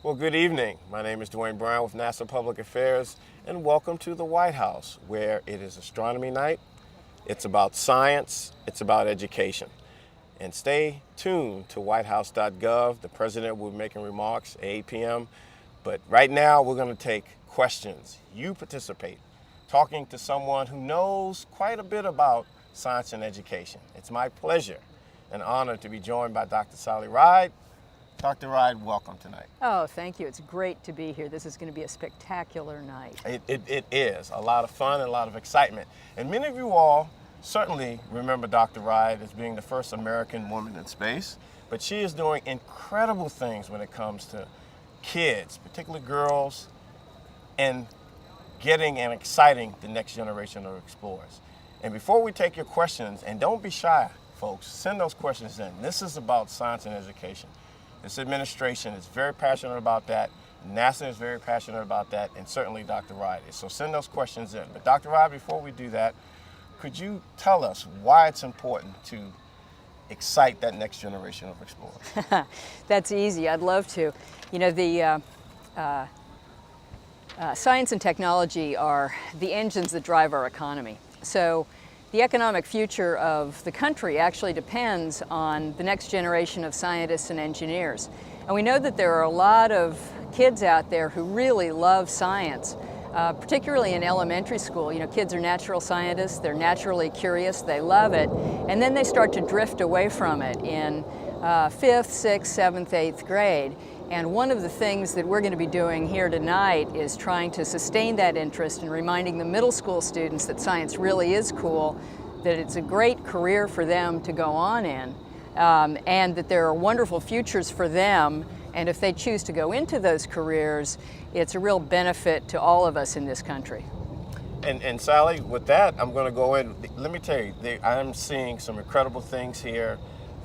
Well, good evening. My name is Dwayne Brown with NASA Public Affairs, and welcome to the White House, where it is astronomy night. It's about science, it's about education. And stay tuned to whitehouse.gov. The president will be making remarks at 8 p.m. But right now, we're going to take questions. You participate, talking to someone who knows quite a bit about science and education. It's my pleasure and honor to be joined by Dr. Sally Ride. Dr. Ride, welcome tonight. Oh, thank you. It's great to be here. This is going to be a spectacular night. It is. A lot of fun and a lot of excitement. And many of you all certainly remember Dr. Ride as being the first American woman in space, but she is doing incredible things when it comes to kids, particularly girls, and getting and exciting the next generation of explorers. And before we take your questions, and don't be shy, folks, send those questions in. This is about science and education. This administration is very passionate about that. NASA is very passionate about that, and certainly Dr. Ride is. So send those questions in. But Dr. Ride, before we do that, could you tell us why it's important to excite that next generation of explorers? That's easy. I'd love to. You know, the science and technology are the engines that drive our economy. So the economic future of the country actually depends on the next generation of scientists and engineers. And we know that there are a lot of kids out there who really love science, particularly in elementary school. You know, kids are natural scientists, they're naturally curious, they love it, and then they start to drift away from it in 5th, 6th, 7th, 8th grade. And one of the things that we're going to be doing here tonight is trying to sustain that interest and reminding the middle school students that science really is cool, that it's a great career for them to go on in, and that there are wonderful futures for them. And if they choose to go into those careers, it's a real benefit to all of us in this country. And Sally, with that, I'm going to go in. Let me tell you, I'm seeing some incredible things here.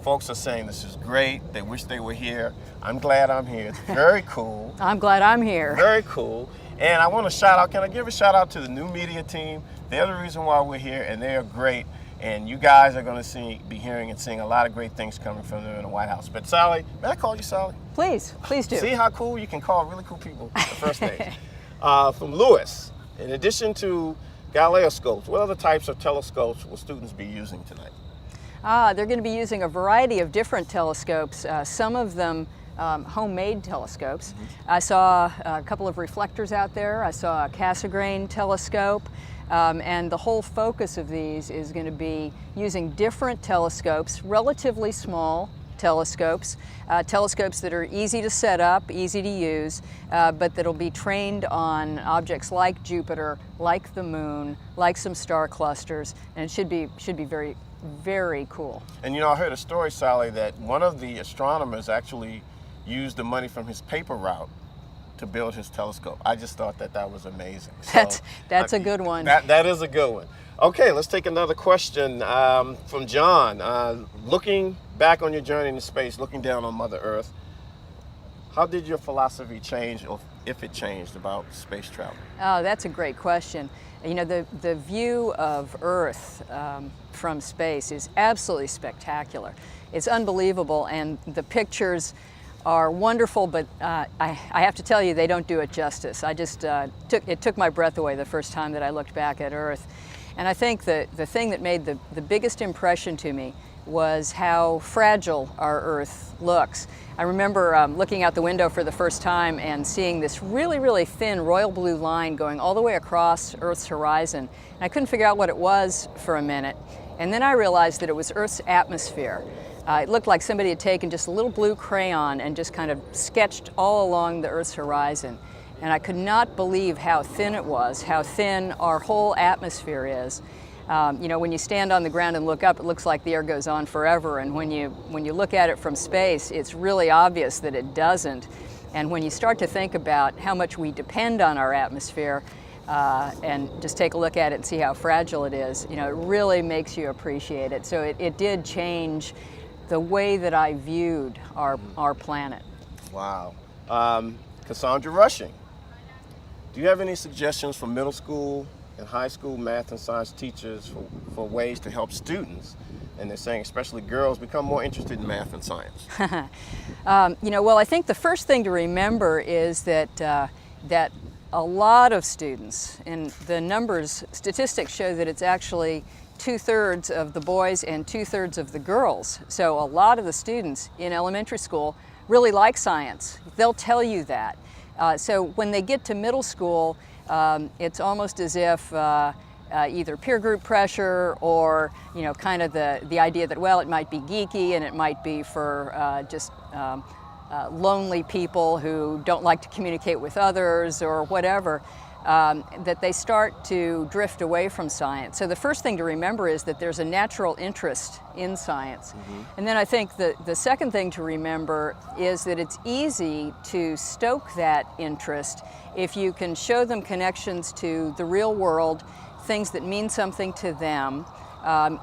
Folks are saying this is great. They wish they were here. I'm glad I'm here. It's very cool. I'm glad I'm here. Very cool. And I want to shout out, can I give a shout out to the new media team? They're the reason why we're here, and they are great. And you guys are going to be hearing and seeing a lot of great things coming from them in the White House. But Sally, may I call you Sally? Please do. See how cool you can call really cool people the first name. From Lewis, in addition to Galileo scopes, what other types of telescopes will students be using tonight? They're going to be using a variety of different telescopes, some of them homemade telescopes. I saw a couple of reflectors out there. I saw a Cassegrain telescope, and the whole focus of these is going to be using different telescopes, relatively small telescopes, telescopes that are easy to set up, easy to use, but that'll be trained on objects like Jupiter, like the moon, like some star clusters, and it should be very, very cool. And you know, I heard a story, Sally, that one of the astronomers actually used the money from his paper route to build his telescope. I just thought that was amazing. That's a good one. That is a good one. Okay, let's take another question from John. Looking back on your journey in space, looking down on Mother Earth, how did your philosophy change, or if it changed, about space travel? Oh, that's a great question. You know, the view of Earth from space is absolutely spectacular. It's unbelievable, and the pictures are wonderful, but I have to tell you, they don't do it justice. It took my breath away the first time that I looked back at Earth. And I think that the thing that made the biggest impression to me was how fragile our Earth looks. I remember looking out the window for the first time and seeing this really, really thin royal blue line going all the way across Earth's horizon. And I couldn't figure out what it was for a minute. And then I realized that it was Earth's atmosphere. It looked like somebody had taken just a little blue crayon and just kind of sketched all along the Earth's horizon. And I could not believe how thin it was, how thin our whole atmosphere is. You know, when you stand on the ground and look up, it looks like the air goes on forever. And when you look at it from space, it's really obvious that it doesn't. And when you start to think about how much we depend on our atmosphere, and just take a look at it and see how fragile it is, you know, it really makes you appreciate it. So it did change the way that I viewed our planet. Wow. Cassandra Rushing, do you have any suggestions for middle school and high school math and science teachers for ways to help students and they're saying especially girls become more interested in math and science? Well, I think the first thing to remember is that that a lot of students, and the statistics show that it's actually 2/3 of the boys and 2/3 of the girls. So a lot of the students in elementary school really like science. They'll tell you that. So when they get to middle school, it's almost as if either peer group pressure or kind of the idea that, well, it might be geeky and it might be for just lonely people who don't like to communicate with others or whatever, that they start to drift away from science. So the first thing to remember is that there's a natural interest in science. And then I think the second thing to remember is that it's easy to stoke that interest if you can show them connections to the real world, things that mean something to them,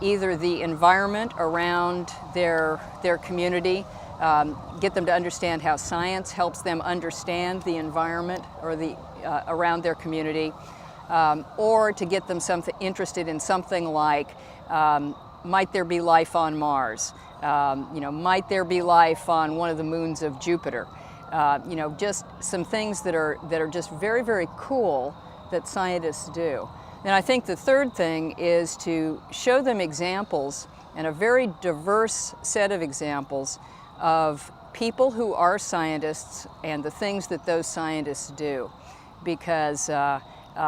either the environment around their community, get them to understand how science helps them understand the environment or around their community, or to get them interested in something like, might there be life on Mars? Might there be life on one of the moons of Jupiter? Just some things that are just very, very cool that scientists do. And I think the third thing is to show them examples, and a very diverse set of examples, of people who are scientists and the things that those scientists do. Because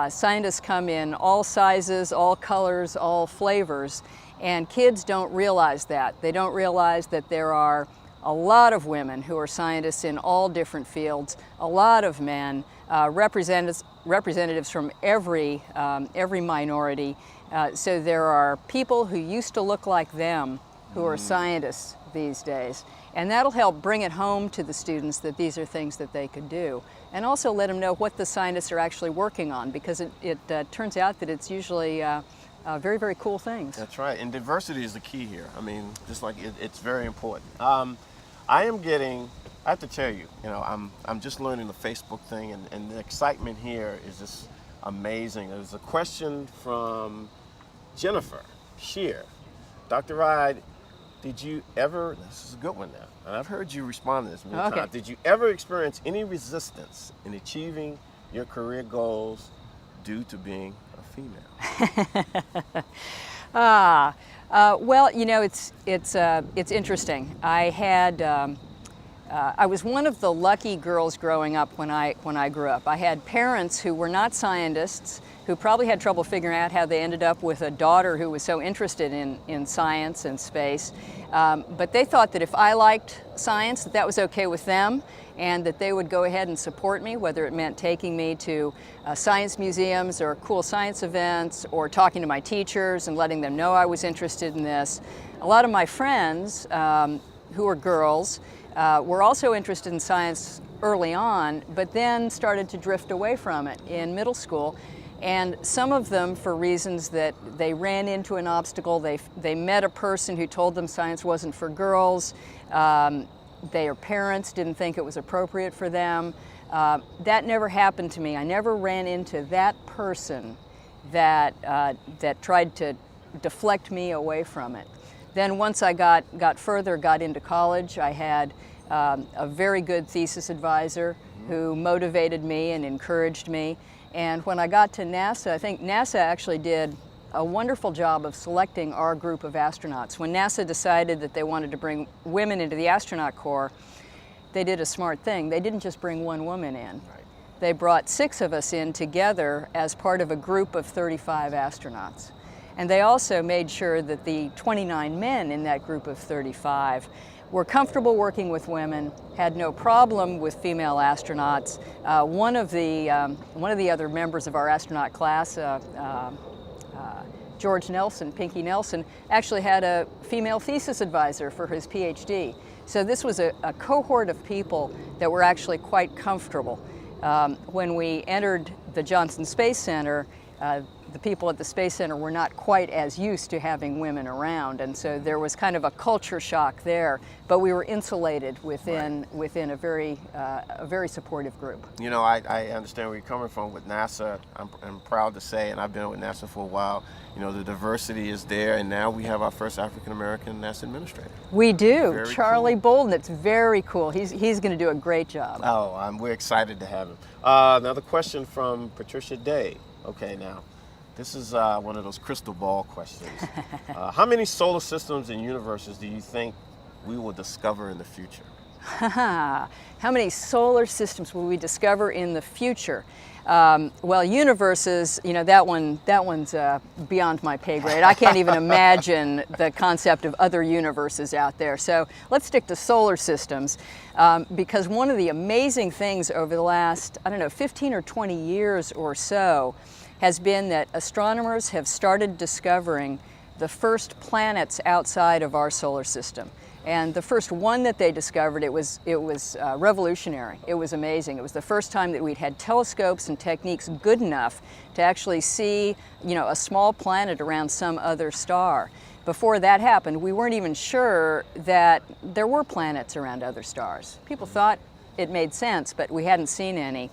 scientists come in all sizes, all colors, all flavors, and kids don't realize that. They don't realize that there are a lot of women who are scientists in all different fields, a lot of men, representatives from every minority. So there are people who used to look like them who are scientists these days. And that'll help bring it home to the students that these are things that they could do. And also let them know what the scientists are actually working on, because it turns out that it's usually very, very cool things. That's right, and diversity is the key here. I mean, just like it's very important. I have to tell you, I'm just learning the Facebook thing, and the excitement here is just amazing. There's a question from Jennifer Shear. Dr. Ride, did you ever, this is a good one now, and I've heard you respond to this many times, did you ever experience any resistance in achieving your career goals due to being a female? Well, it's interesting. I was one of the lucky girls growing up when I grew up. I had parents who were not scientists, who probably had trouble figuring out how they ended up with a daughter who was so interested in science and space. But they thought that if I liked science, that was okay with them, and that they would go ahead and support me, whether it meant taking me to science museums or cool science events, or talking to my teachers and letting them know I was interested in this. A lot of my friends, who were girls, were also interested in science early on, but then started to drift away from it in middle school. And some of them, for reasons that they ran into an obstacle, they met a person who told them science wasn't for girls, their parents didn't think it was appropriate for them. That never happened to me. I never ran into that person that tried to deflect me away from it. Then once I got into college, I had a very good thesis advisor who motivated me and encouraged me. And when I got to NASA, I think NASA actually did a wonderful job of selecting our group of astronauts. When NASA decided that they wanted to bring women into the astronaut corps, they did a smart thing. They didn't just bring one woman in. Right. They brought 6 of us in together as part of a group of 35 astronauts. And they also made sure that the 29 men in that group of 35 were comfortable working with women, had no problem with female astronauts. One of the other members of our astronaut class, George Nelson, Pinky Nelson, actually had a female thesis advisor for his PhD. So this was a cohort of people that were actually quite comfortable. When we entered the Johnson Space Center, the people at the Space Center were not quite as used to having women around, and so there was kind of a culture shock there. But we were insulated within a very supportive group. You know, I understand where you're coming from with NASA. I'm proud to say, and I've been with NASA for a while, you know, the diversity is there, and now we have our first African-American NASA administrator. We do. Very Charlie cool. Bolden. It's very cool. He's going to do a great job. Oh, we're excited to have him. Another question from Patricia Day. Okay, now, this is one of those crystal ball questions. How many solar systems and universes do you think we will discover in the future? How many solar systems will we discover in the future? Well, universes, you know, that one's beyond my pay grade. I can't even imagine the concept of other universes out there. So let's stick to solar systems, because one of the amazing things over the last, 15 or 20 years or so has been that astronomers have started discovering the first planets outside of our solar system. And the first one that they discovered, it was revolutionary. It was amazing. It was the first time that we'd had telescopes and techniques good enough to actually see, you know, a small planet around some other star. Before that happened, we weren't even sure that there were planets around other stars. People thought it made sense, but we hadn't seen any.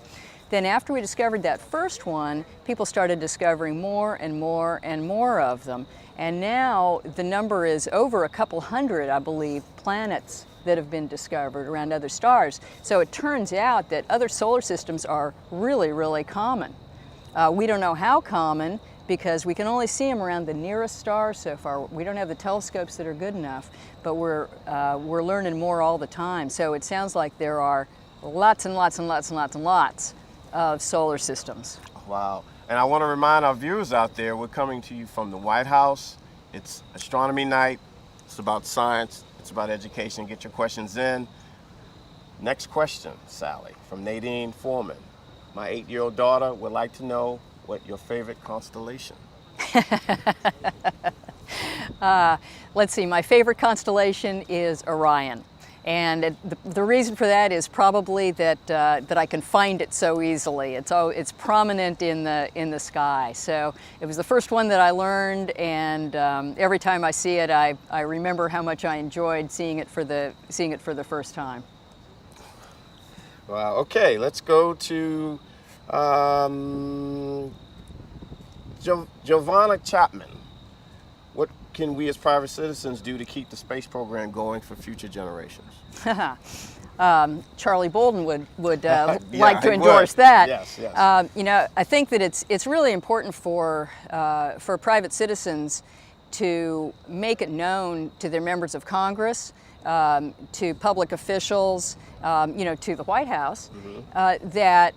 Then after we discovered that first one, people started discovering more and more and more of them. And now the number is over a couple hundred, I believe, planets that have been discovered around other stars. So it turns out that other solar systems are really, really common. We don't know how common because we can only see them around the nearest stars so far. We don't have the telescopes that are good enough, but we're learning more all the time. So it sounds like there are lots and lots and lots and lots and lots of solar systems. Wow. And I want to remind our viewers out there, we're coming to you from the White House. It's astronomy night. It's about science. It's about education. Get your questions in. Next question, Sally, from Nadine Foreman. My 8-year-old daughter would like to know what your favorite constellation. Let's see, my favorite constellation is Orion. And the reason for that is probably that I can find it so easily. It's prominent in the sky. So it was the first one that I learned, and every time I see it, I remember how much I enjoyed seeing it for the first time. Wow. Okay, let's go to Giovanna Chapman. What can we as private citizens do to keep the space program going for future generations? Charlie Bolden would Yeah, like to he endorse would. that. Yes, yes. You know, I think that it's really important for private citizens to make it known to their members of Congress, to public officials, you know, to the White House, that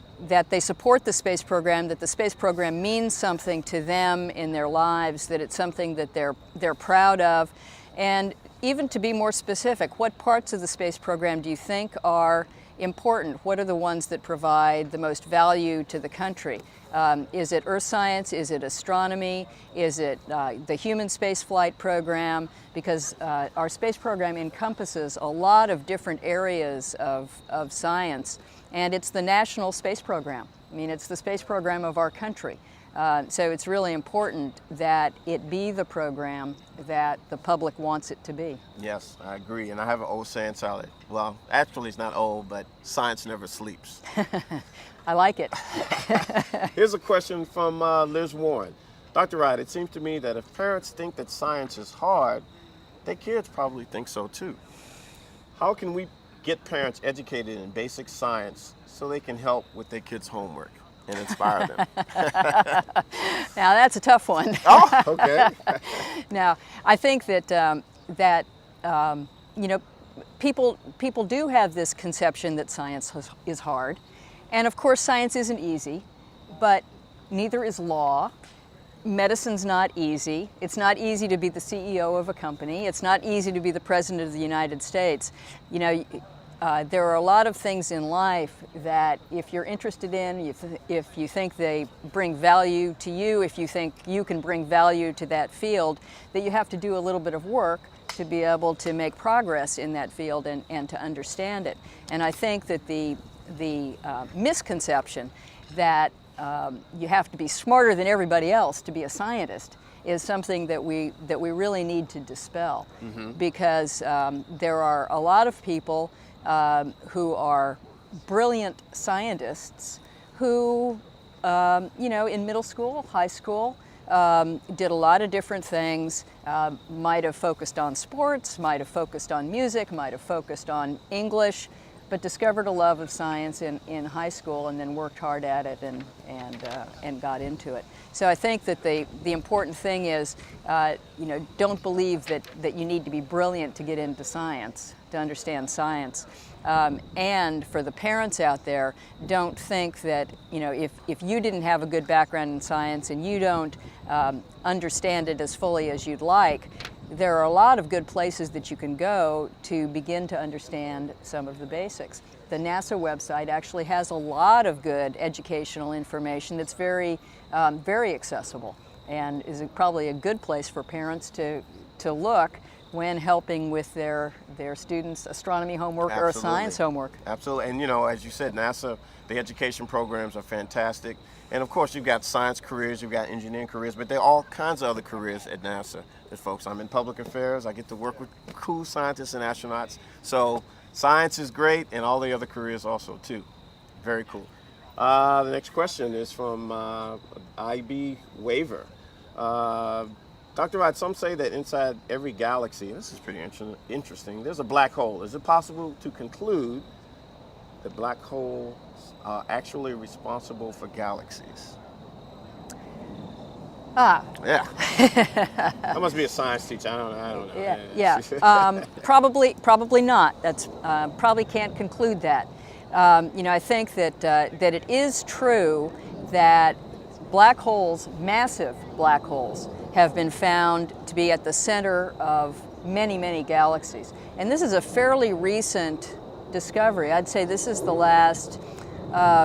they support the space program, that the space program means something to them in their lives, that it's something that they're proud of, and even to be more specific, what parts of the space program do you think are important? What are the ones that provide the most value to the country? Is it earth science? Is it astronomy? Is it the human spaceflight program? Because our space program encompasses a lot of different areas of science, and it's the national space program. I mean, it's the space program of our country. So it's really important that it be the program that the public wants it to be. Yes, I agree. And I have an old saying, Sally. Well, actually, it's not old, but science never sleeps. I like it. Here's a question from Liz Warren. Dr. Wright, it seems to me that if parents think that science is hard, their kids probably think so too. How can we get parents educated in basic science so they can help with their kids' homework and inspire them? Now that's a tough one. Oh, okay. Now, I think that you know, people do have this conception that science is hard, and of course science isn't easy, but neither is law. Medicine's not easy. It's not easy to be the CEO of a company. It's not easy to be the President of the United States. You know, there are a lot of things in life that if you're interested in, if you think they bring value to you, if you think you can bring value to that field, that you have to do a little bit of work to be able to make progress in that field and to understand it. And I think that the misconception that you have to be smarter than everybody else to be a scientist is something that we really need to dispel, because there are a lot of people who are brilliant scientists who, in middle school, high school, did a lot of different things, might have focused on sports, might have focused on music, might have focused on English, but discovered a love of science in high school and then worked hard at it and got into it. So I think that the important thing is, don't believe that you need to be brilliant to get into science, to understand science. And for the parents out there, don't think that, if you didn't have a good background in science and you don't understand it as fully as you'd like, there are a lot of good places that you can go to begin to understand some of the basics. The NASA website actually has a lot of good educational information that's very, very accessible, and is probably a good place for parents to look when helping with their students' astronomy homework or science homework. Absolutely, and as you said, NASA, the education programs are fantastic. And of course, you've got science careers, you've got engineering careers, but there are all kinds of other careers at NASA. That folks, I'm in public affairs, I get to work with cool scientists and astronauts. So science is great, and all the other careers also too. Very cool. The next question is from IB Waver. Dr. Wright, some say that inside every galaxy, this is pretty interesting, there's a black hole. Is it possible to conclude that black holes are actually responsible for galaxies? Yeah. I must be a science teacher. I don't know. Yeah. Probably not. That's probably can't conclude that. I think that it is true that black holes, massive black holes, have been found to be at the center of many, many galaxies. And this is a fairly recent discovery. I'd say this is the last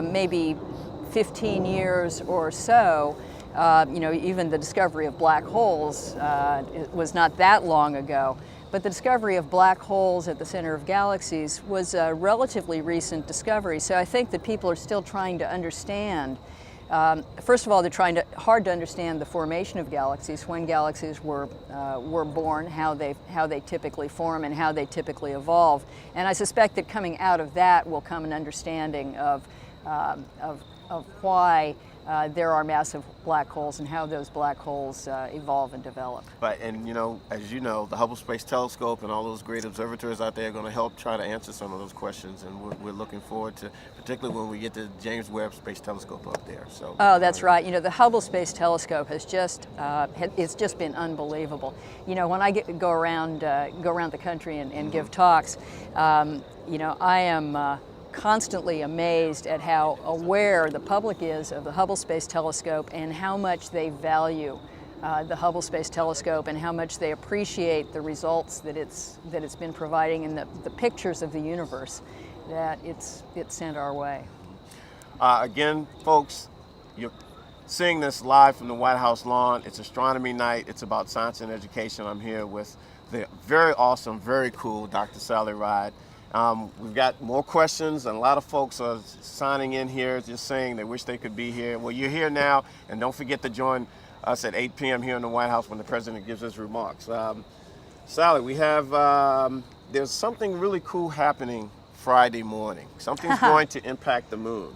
maybe 15 years or so. Even the discovery of black holes it was not that long ago. But the discovery of black holes at the center of galaxies was a relatively recent discovery. So I think that people are still trying to understand. First of all, they're hard to understand the formation of galaxies, when galaxies were born, how they typically form, and how they typically evolve. And I suspect that coming out of that will come an understanding of why there are massive black holes and how those black holes evolve and develop. Right, and as you know, the Hubble Space Telescope and all those great observatories out there are going to help try to answer some of those questions, and we're looking forward to, particularly when we get the James Webb Space Telescope up there. So. Oh, that's right. The Hubble Space Telescope has it's just been unbelievable. When I go around the country and give talks, I am constantly amazed at how aware the public is of the Hubble Space Telescope and how much they value the Hubble Space Telescope and how much they appreciate the results that it's been providing and the pictures of the universe that it's sent our way. Again, folks, you're seeing this live from the White House lawn. It's Astronomy Night. It's about science and education. I'm here with the very awesome, very cool Dr. Sally Ride. We've got more questions, and a lot of folks are signing in here just saying they wish they could be here. Well, you're here now, and don't forget to join us at 8 p.m. here in the White House when the President gives his remarks. Sally, we have, there's something really cool happening Friday morning. Something's going to impact the moon.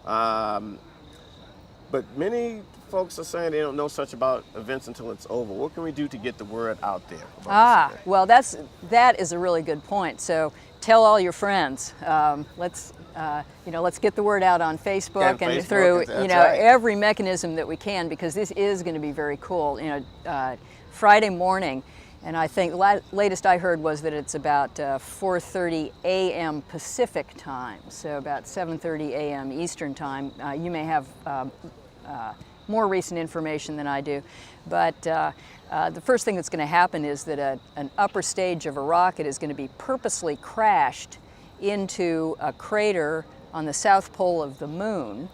But many folks are saying they don't know such about events until it's over. What can we do to get the word out there about this event? Well, that is a really good point. So tell all your friends. Let's get the word out on Facebook and through every mechanism that we can, because this is going to be very cool. Friday morning, and I think latest I heard was that it's about 4:30 a.m. Pacific time, so about 7:30 a.m. Eastern time. You may have more recent information than I do, but the first thing that's going to happen is that an upper stage of a rocket is going to be purposely crashed into a crater on the south pole of the moon.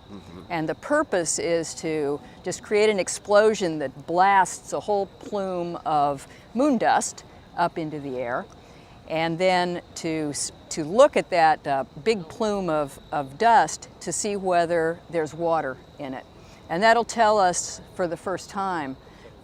And the purpose is to just create an explosion that blasts a whole plume of moon dust up into the air, and then to to look at that big plume of dust to see whether there's water in it. And that'll tell us for the first time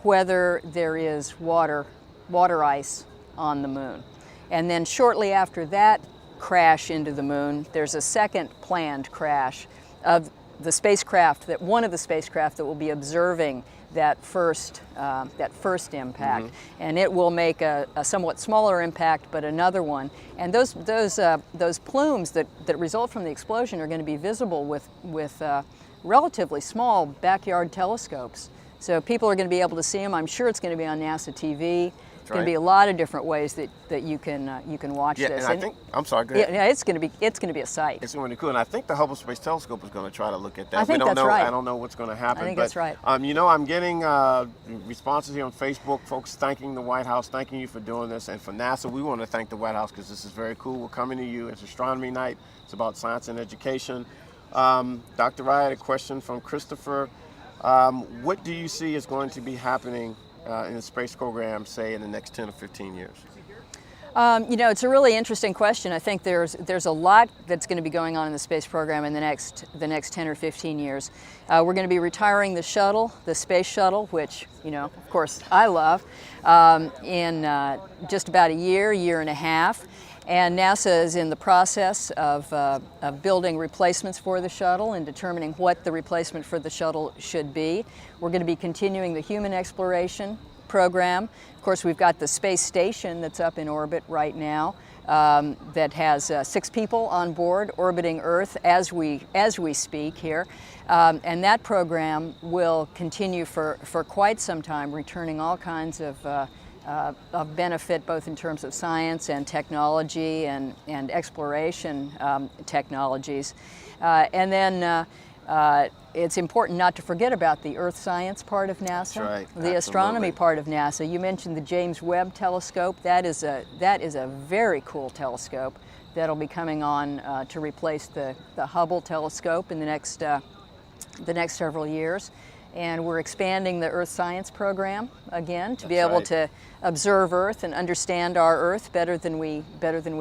whether there is water ice on the moon. And then shortly after that crash into the moon, there's a second planned crash of the spacecraft, one of the spacecraft that will be observing that first impact. And it will make a somewhat smaller impact, but another one. And those plumes that result from the explosion are going to be visible with relatively small backyard telescopes. So people are going to be able to see them. I'm sure it's going to be on NASA TV. There's going to be a lot of different ways that you can watch this. And I think, I'm sorry, go ahead. Yeah, it's going to be a sight. It's going to be cool, and I think the Hubble Space Telescope is going to try to look at that. I think that's right. right. I don't know what's going to happen. I think but, that's right. You know, I'm getting responses here on Facebook, folks thanking the White House, thanking you for doing this, and for NASA, we want to thank the White House because this is very cool. We're coming to you. It's Astronomy Night. It's about science and education. Dr. Wright, a question from Christopher. What do you see is going to be happening in the space program, say, in the next 10 or 15 years? You know, it's a really interesting question. I think there's a lot that's going to be going on in the space program in the next 10 or 15 years. We're going to be retiring the shuttle, the space shuttle, which, you know, of course, I love, in just about a year and a half. And NASA is in the process of building replacements for the shuttle and determining what the replacement for the shuttle should be. We're going to be continuing the human exploration program. Of course, we've got the space station that's up in orbit right now that has 6 people on board orbiting Earth as we speak here. And that program will continue for quite some time, returning all kinds of benefit both in terms of science and technology and exploration technologies. And then it's important not to forget about the Earth science part of NASA, That's right. the astronomy part of NASA. You mentioned the James Webb Telescope. That is a very cool telescope that'll be coming on to replace the Hubble telescope in the next several years. And we're expanding the Earth Science program again to be able to observe Earth and understand our Earth better than we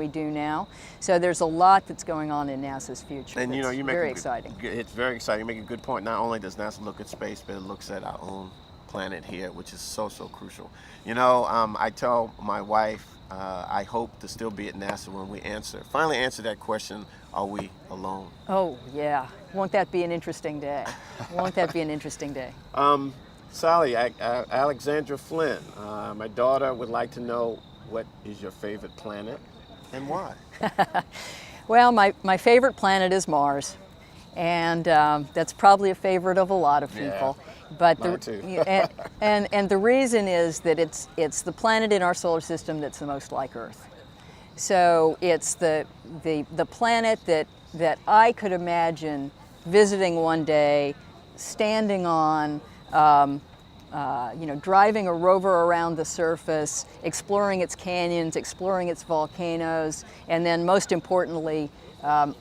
do now. So there's a lot that's going on in NASA's future. And you know, very exciting. It's very exciting. You make a good point. Not only does NASA look at space, but it looks at our own planet here, which is so crucial. You know, I tell my wife, I hope to still be at NASA when we finally answer that question, are we alone? Oh, yeah. Won't that be an interesting day? Won't that be an interesting day? Sally, Alexandra Flynn, my daughter would like to know, what is your favorite planet and why? Well, my favorite planet is Mars. And that's probably a favorite of a lot of people. Yeah. But Mine too. and the reason is that it's the planet in our solar system that's the most like Earth. So it's the planet that I could imagine visiting one day, standing on, you know, driving a rover around the surface, exploring its canyons, exploring its volcanoes, and then most importantly,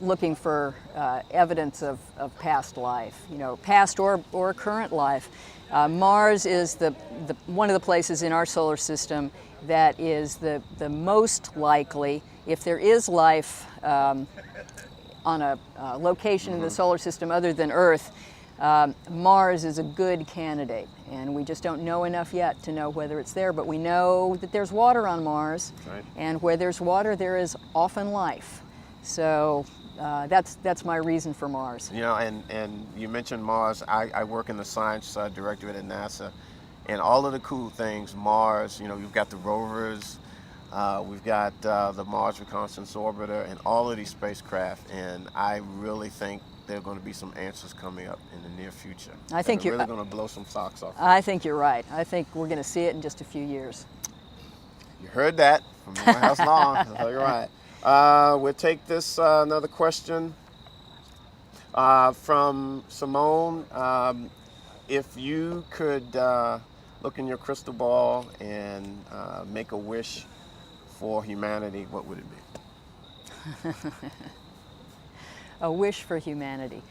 looking for evidence of past life, you know, past or current life. Mars is one of the places in our solar system that is the most likely, if there is life on a location in the solar system other than Earth, Mars is a good candidate. And we just don't know enough yet to know whether it's there, but we know that there's water on Mars. Right. And where there's water, there is often life. So that's my reason for Mars. You know, and you mentioned Mars. I work in the science directorate at NASA, and all of the cool things, Mars, you know, you've got the rovers, we've got the Mars Reconnaissance Orbiter, and all of these spacecraft, and I really think there are going to be some answers coming up in the near future. I think you're really going to blow some socks off. I think you're right. I think we're going to see it in just a few years. You heard that from the White House Law. So you're right. We'll take this another question from Simone. If you could look in your crystal ball and make a wish for humanity, what would it be? A wish for humanity.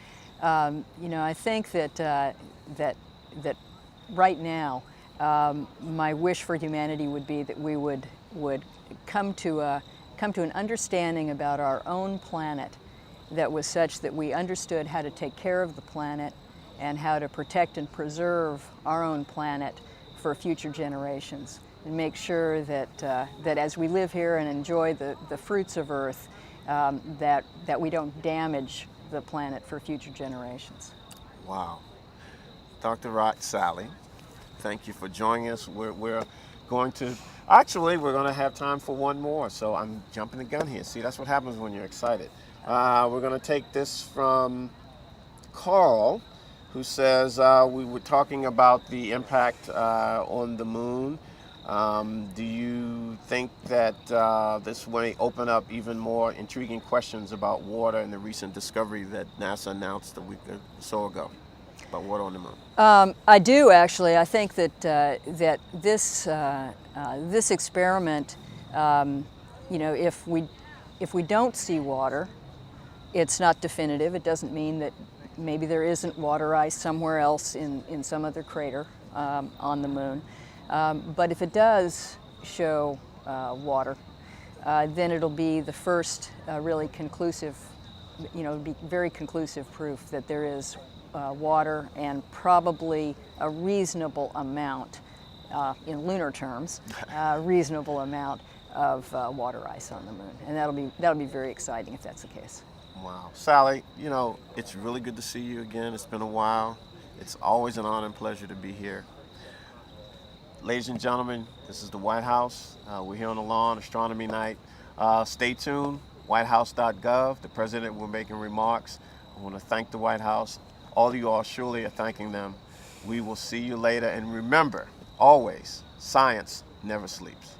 You know, I think that right now, my wish for humanity would be that we would come to come to an understanding about our own planet that was such that we understood how to take care of the planet and how to protect and preserve our own planet for future generations, and make sure that, that as we live here and enjoy the fruits of Earth, that we don't damage the planet for future generations. Wow. Dr. Rock Sally, thank you for joining us. We're going to, actually, we're going to have time for one more, so I'm jumping the gun here. See, that's what happens when you're excited. We're going to take this from Carl, who says, we were talking about the impact on the moon. Do you think that this may open up even more intriguing questions about water and the recent discovery that NASA announced a week or so ago about water on the moon? I do, actually. I think that that this experiment, you know, if we don't see water, it's not definitive. It doesn't mean that maybe there isn't water ice somewhere else in some other crater on the moon. But if it does show water, then it'll be the first really conclusive, you know, be very conclusive proof that there is water, and probably a reasonable amount, in lunar terms, a reasonable amount of water ice on the moon. And that'll be very exciting if that's the case. Wow. Sally, you know, it's really good to see you again. It's been a while. It's always an honor and pleasure to be here. Ladies and gentlemen, this is the White House. We're here on the lawn, astronomy night. Stay tuned, whitehouse.gov. The president will be making remarks. I want to thank the White House. All of you all surely are thanking them. We will see you later. And remember, always, science never sleeps.